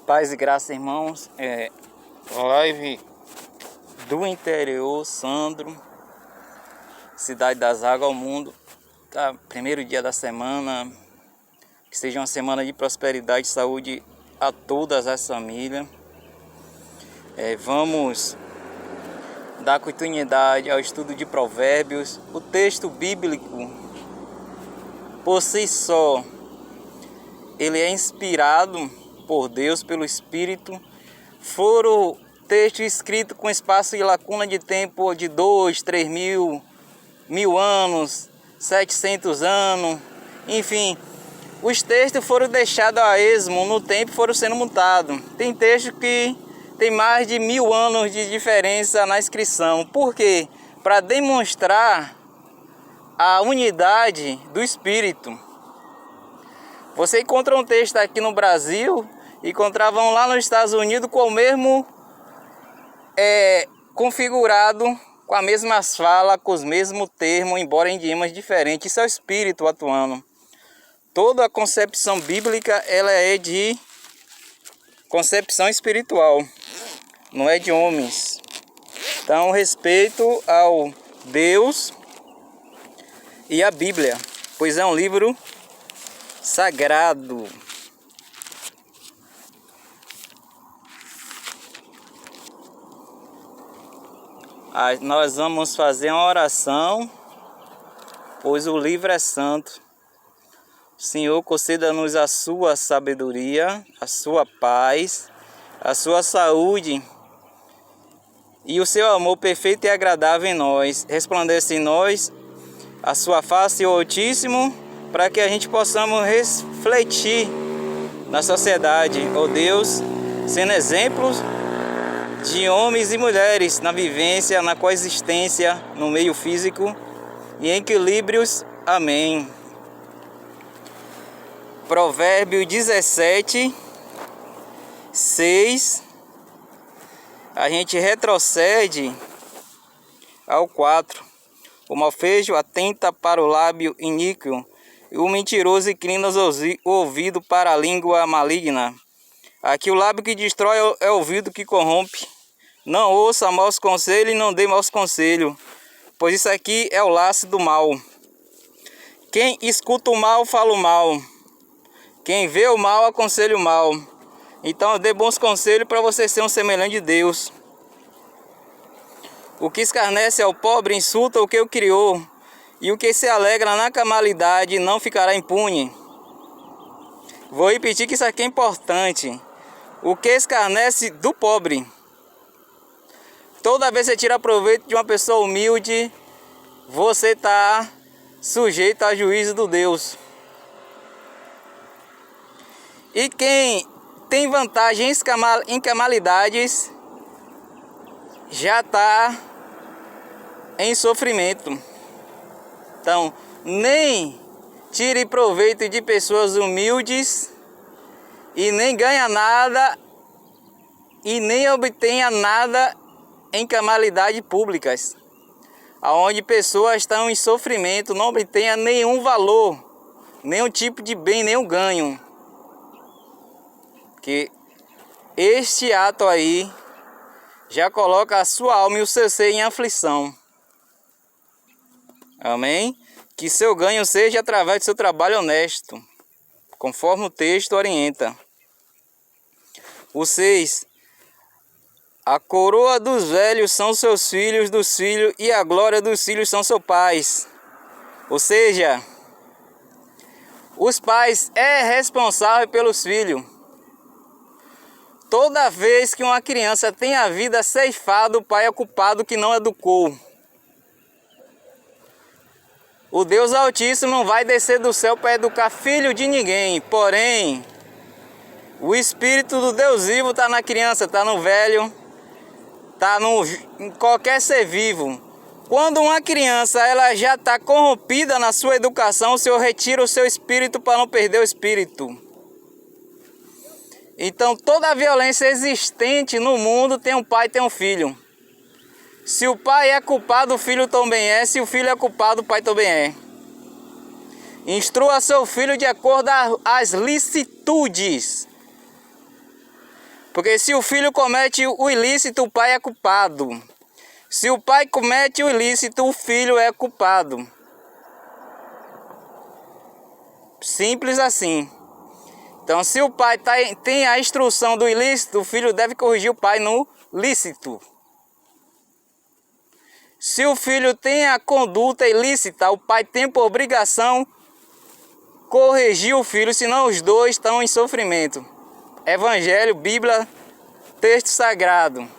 Paz e graça, irmãos. Live do interior, Sandro, Cidade das Águas ao Mundo. Tá, primeiro dia da semana. Que seja uma semana de prosperidade e saúde a todas as famílias. Vamos dar continuidade ao estudo de Provérbios. O texto bíblico, por si só, ele é inspirado por Deus, pelo Espírito. Foram textos escritos com espaço e lacuna de tempo de 2, 3 mil, 1000 anos, 700 anos, enfim. Os textos foram deixados a esmo no tempo e foram sendo mutados. Tem textos que tem mais de 1000 anos de diferença na inscrição. Por quê? Para demonstrar a unidade do Espírito. Você encontra um texto aqui no Brasil, encontravam lá nos Estados Unidos com o mesmo configurado, com as mesmas falas, com os mesmos termos, embora em idiomas diferentes. Isso é o Espírito atuando. Toda a concepção bíblica, ela é de concepção espiritual, não é de homens. Então, respeito ao Deus e a Bíblia, pois é um livro sagrado. Nós vamos fazer uma oração, pois o livro é santo. Senhor, conceda-nos a sua sabedoria, a sua paz, a sua saúde e o seu amor perfeito e agradável em nós. Resplandece em nós a sua face, o Altíssimo, para que a gente possamos refletir na sociedade, ó Deus, sendo exemplos de homens e mulheres na vivência, na coexistência, no meio físico e em equilíbrios. Amém. Provérbio 17, 6. A gente retrocede ao 4. O malfejo atenta para o lábio iníquo, e o mentiroso inclina o ouvido para a língua maligna. Aqui o lábio que destrói é o ouvido que corrompe. Não ouça maus conselhos e não dê maus conselhos, pois isso aqui é o laço do mal. Quem escuta o mal, fala o mal. Quem vê o mal, aconselha o mal. Então dê bons conselhos para você ser um semelhante de Deus. O que escarnece ao pobre insulta o que o criou, e o que se alegra na calamidade não ficará impune. Vou repetir que isso aqui é importante. O que escarnece do pobre. Toda vez que você tira proveito de uma pessoa humilde, você está sujeito ao juízo do Deus. E quem tem vantagem em calamidades já está em sofrimento. Então, nem tire proveito de pessoas humildes e nem ganha nada e nem obtenha nada em calamidades públicas, aonde pessoas estão em sofrimento, não obtenha nenhum valor, nenhum tipo de bem, nenhum ganho. Que este ato aí já coloca a sua alma e o seu ser em aflição. Amém? Que seu ganho seja através do seu trabalho honesto, conforme o texto orienta. O 6. A coroa dos velhos são seus filhos dos filhos, e a glória dos filhos são seus pais. Ou seja, os pais é responsável pelos filhos. Toda vez que uma criança tem a vida ceifada, o pai é culpado que não educou. O Deus Altíssimo não vai descer do céu para educar filho de ninguém. Porém, o Espírito do Deus vivo está na criança, está no velho, está em qualquer ser vivo. Quando uma criança ela já está corrompida na sua educação, o Senhor retira o seu espírito para não perder o espírito. Então toda a violência existente no mundo tem um pai e tem um filho. Se o pai é culpado, o filho também é. Se o filho é culpado, o pai também é. Instrua seu filho de acordo às licitudes. Porque se o filho comete o ilícito, o pai é culpado. Se o pai comete o ilícito, o filho é culpado. Simples assim. Então, se o pai tem a instrução do ilícito, o filho deve corrigir o pai no lícito. Se o filho tem a conduta ilícita, o pai tem por obrigação corrigir o filho, senão os dois estão em sofrimento. Evangelho, Bíblia, texto sagrado.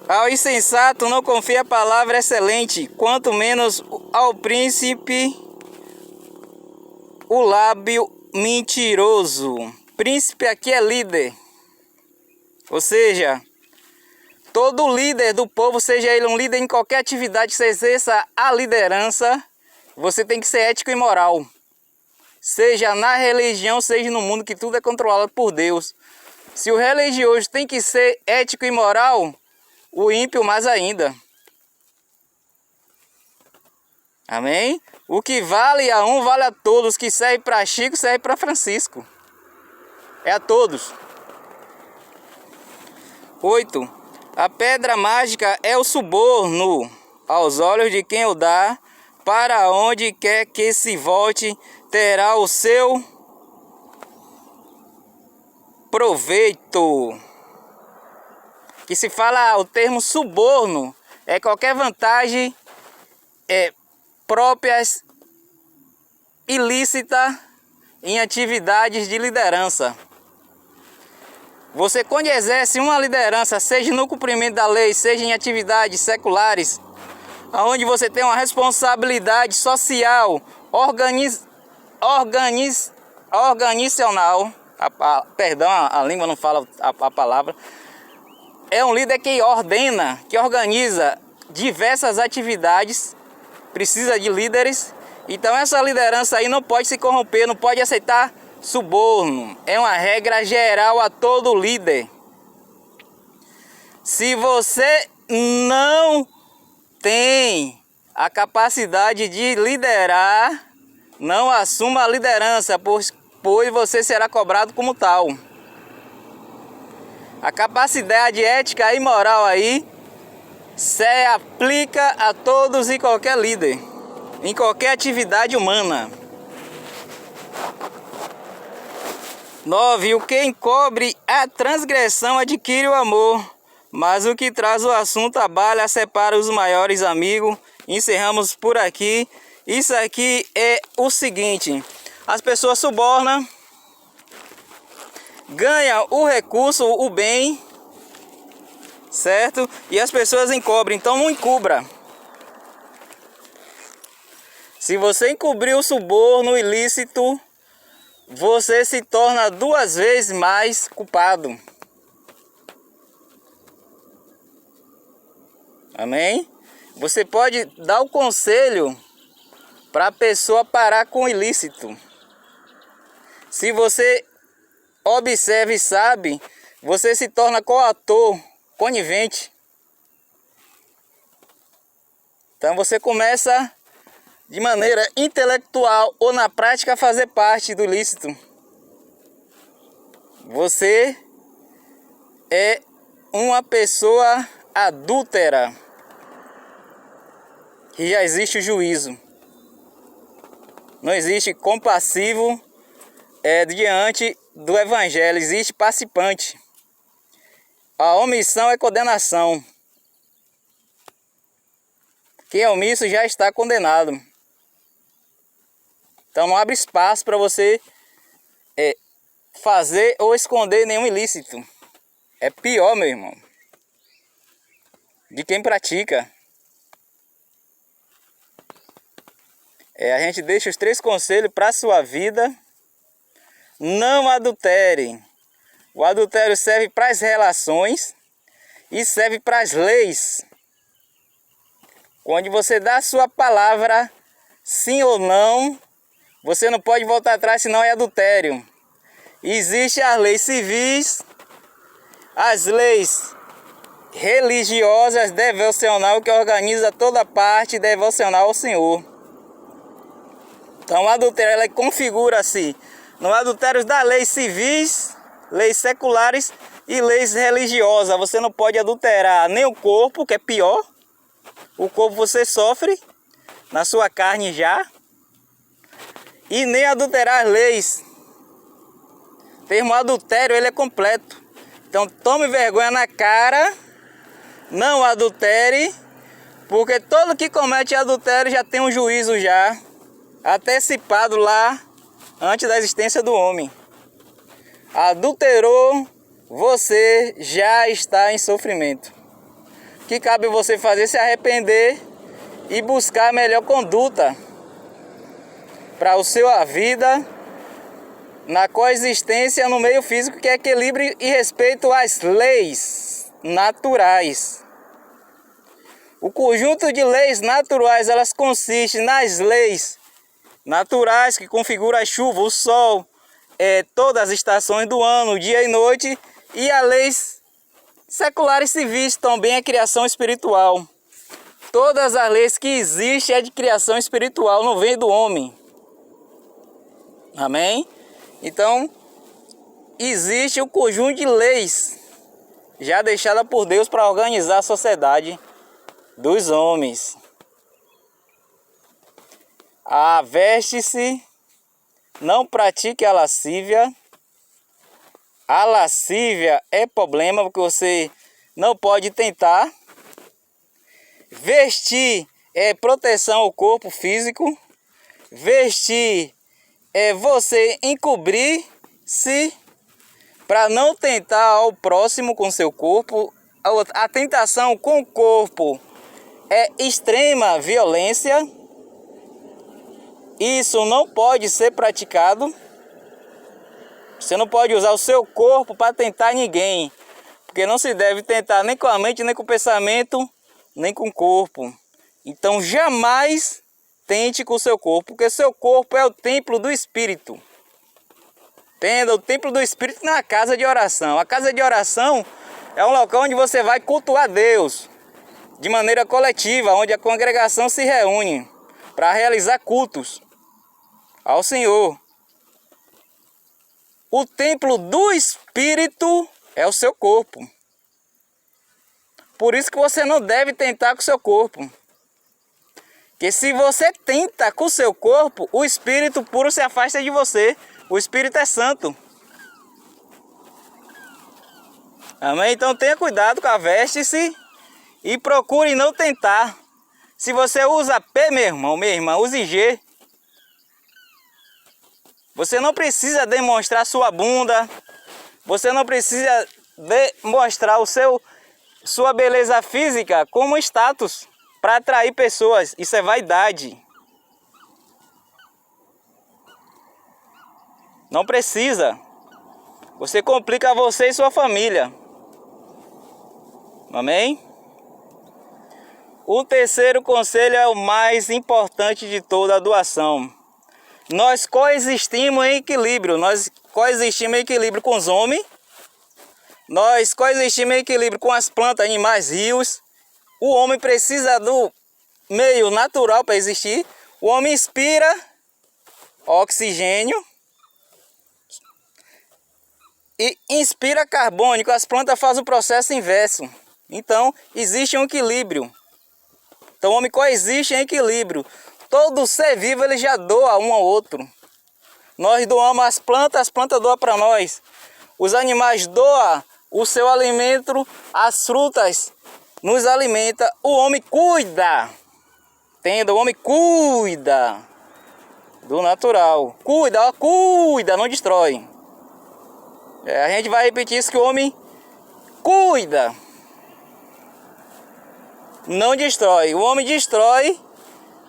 Ao insensato não confia a palavra excelente, quanto menos ao príncipe o lábio mentiroso. Príncipe aqui é líder. Ou seja, todo líder do povo, seja ele um líder em qualquer atividade que você exerça a liderança, você tem que ser ético e moral. Seja na religião, seja no mundo, que tudo é controlado por Deus. Se o religioso tem que ser ético e moral, o ímpio mais ainda. Amém? O que vale a um, vale a todos. O que serve para Chico, serve para Francisco. É a todos. 8. A pedra mágica é o suborno aos olhos de quem o dá. Para onde quer que se volte, terá o seu proveito. Que se fala o termo suborno, é qualquer vantagem próprias ilícita em atividades de liderança. Você, quando exerce uma liderança, seja no cumprimento da lei, seja em atividades seculares, onde você tem uma responsabilidade social, organizacional, perdão, a língua não fala a palavra, é um líder que ordena, que organiza diversas atividades, precisa de líderes. Então essa liderança aí não pode se corromper, não pode aceitar suborno. É uma regra geral a todo líder. Se você não tem a capacidade de liderar, não assuma a liderança, pois você será cobrado como tal. A capacidade ética e moral aí se aplica a todos e qualquer líder, em qualquer atividade humana. 9. O que encobre a transgressão adquire o amor, mas o que traz o assunto abalha, separa os maiores amigos. Encerramos por aqui. Isso aqui é o seguinte: as pessoas subornam, ganham o recurso, o bem, certo? E as pessoas encobrem, então não encubra. Se você encobrir o suborno ilícito, você se torna 2 vezes mais culpado. Amém? Você pode dar o conselho para a pessoa parar com o ilícito. Se você observa e sabe, você se torna coautor, conivente. Então você começa de maneira intelectual ou na prática a fazer parte do ilícito. Você é uma pessoa adúltera, que já existe o juízo. Não existe compassivo diante do evangelho, existe participante. A omissão é condenação. Quem é omisso já está condenado. Então não abre espaço para você fazer ou esconder nenhum ilícito. É pior, meu irmão, de quem pratica. A gente deixa os 3 conselhos para a sua vida. Não adultere. O adultério serve para as relações e serve para as leis. Quando você dá a sua palavra, sim ou não, você não pode voltar atrás, senão é adultério. Existem as leis civis, as leis religiosas, devocional, que organiza toda a parte devocional ao Senhor. Então o adultério, ela configura-se no adultério das leis civis leis seculares e leis religiosas. Você não pode adulterar nem o corpo, que é pior. O corpo você sofre na sua carne já. E nem adulterar as leis. O termo adultério, ele é completo. Então tome vergonha na cara, não adultere, porque todo que comete adultério já tem um juízo já antecipado lá antes da existência do homem. Adulterou, você já está em sofrimento. O que cabe você fazer? Se arrepender e buscar a melhor conduta para a sua vida na coexistência no meio físico, que é equilíbrio e respeito às leis naturais. O conjunto de leis naturais, elas consistem nas leis naturais que configuram a chuva, o sol, todas as estações do ano, dia e noite, e as leis seculares civis, também a criação espiritual. Todas as leis que existem é de criação espiritual, não vem do homem. Amém? Então, existe um conjunto de leis já deixada por Deus para organizar a sociedade dos homens. Veste-se, não pratique a lascívia. A lascívia é problema porque você não pode tentar. Vestir é proteção ao corpo físico. Vestir é você encobrir-se para não tentar ao próximo com seu corpo. A tentação com o corpo é extrema violência. Isso não pode ser praticado. Você não pode usar o seu corpo para tentar ninguém, porque não se deve tentar nem com a mente, nem com o pensamento, nem com o corpo. Então jamais tente com o seu corpo, porque seu corpo é o templo do Espírito. Entenda, o templo do Espírito não é a casa de oração. A casa de oração é um local onde você vai cultuar Deus de maneira coletiva, onde a congregação se reúne para realizar cultos ao Senhor. O templo do Espírito é o seu corpo. Por isso que você não deve tentar com o seu corpo. Porque se você tenta com o seu corpo, o Espírito puro se afasta de você. O Espírito é santo. Amém? Então tenha cuidado com a veste-se e procure não tentar. Se você usa P, meu irmão, minha irmã, use G. Você não precisa demonstrar sua bunda. Você não precisa demonstrar sua beleza física como status para atrair pessoas. Isso é vaidade. Não precisa. Você complica você e sua família. Amém? O terceiro conselho é o mais importante de toda a doação. Nós coexistimos em equilíbrio. Nós coexistimos em equilíbrio com os homens. Nós coexistimos em equilíbrio com as plantas, animais, rios. O homem precisa do meio natural para existir. O homem inspira oxigênio e inspira carbônico. As plantas fazem o processo inverso. Então, existe um equilíbrio. Então, o homem coexiste em equilíbrio. Todo ser vivo ele já doa um ao outro. Nós doamos as plantas doam para nós. Os animais doam o seu alimento, as frutas nos alimenta. O homem cuida. Entenda, o homem cuida do natural. Cuida, não destrói. A gente vai repetir isso, que o homem cuida, não destrói. O homem destrói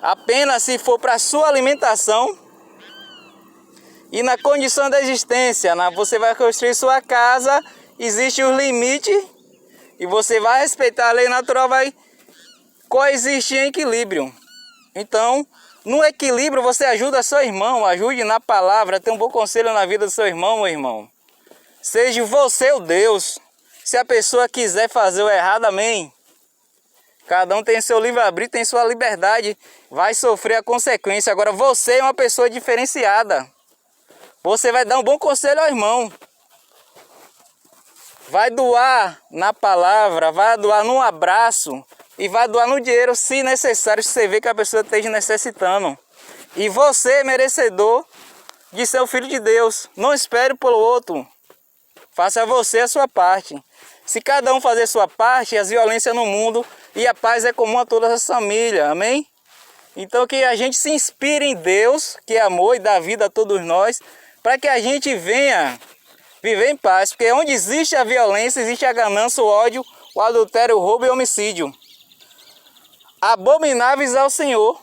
apenas se for para sua alimentação e na condição da existência. Você vai construir sua casa, existe um limite e você vai respeitar a lei natural, vai coexistir em equilíbrio. Então, no equilíbrio você ajuda seu irmão, ajude na palavra, tem um bom conselho na vida do seu irmão, meu irmão. Seja você o Deus. Se a pessoa quiser fazer o errado, amém. Cada um tem seu livre-arbítrio, tem sua liberdade, vai sofrer a consequência. Agora você é uma pessoa diferenciada. Você vai dar um bom conselho ao irmão. vai doar na palavra, vai doar num abraço e vai doar no dinheiro, se necessário, se você vê que a pessoa esteja necessitando. E você é merecedor de ser o filho de Deus. Não espere pelo outro. Faça você a sua parte. Se cada um fazer a sua parte, as violências no mundo e a paz é comum a todas as famílias. Amém? Então que a gente se inspire em Deus, que é amor e dá vida a todos nós, para que a gente venha viver em paz. Porque onde existe a violência, existe a ganância, o ódio, o adultério, o roubo e o homicídio. Abomináveis ao Senhor.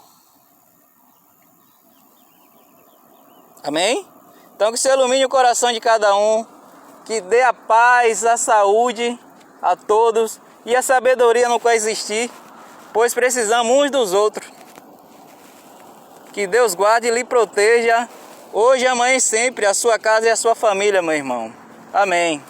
Amém? Então que se ilumine o coração de cada um, que dê a paz, a saúde a todos e a sabedoria no coexistir, pois precisamos uns dos outros. Que Deus guarde e lhe proteja, hoje, amanhã e sempre, a sua casa e a sua família, meu irmão. Amém.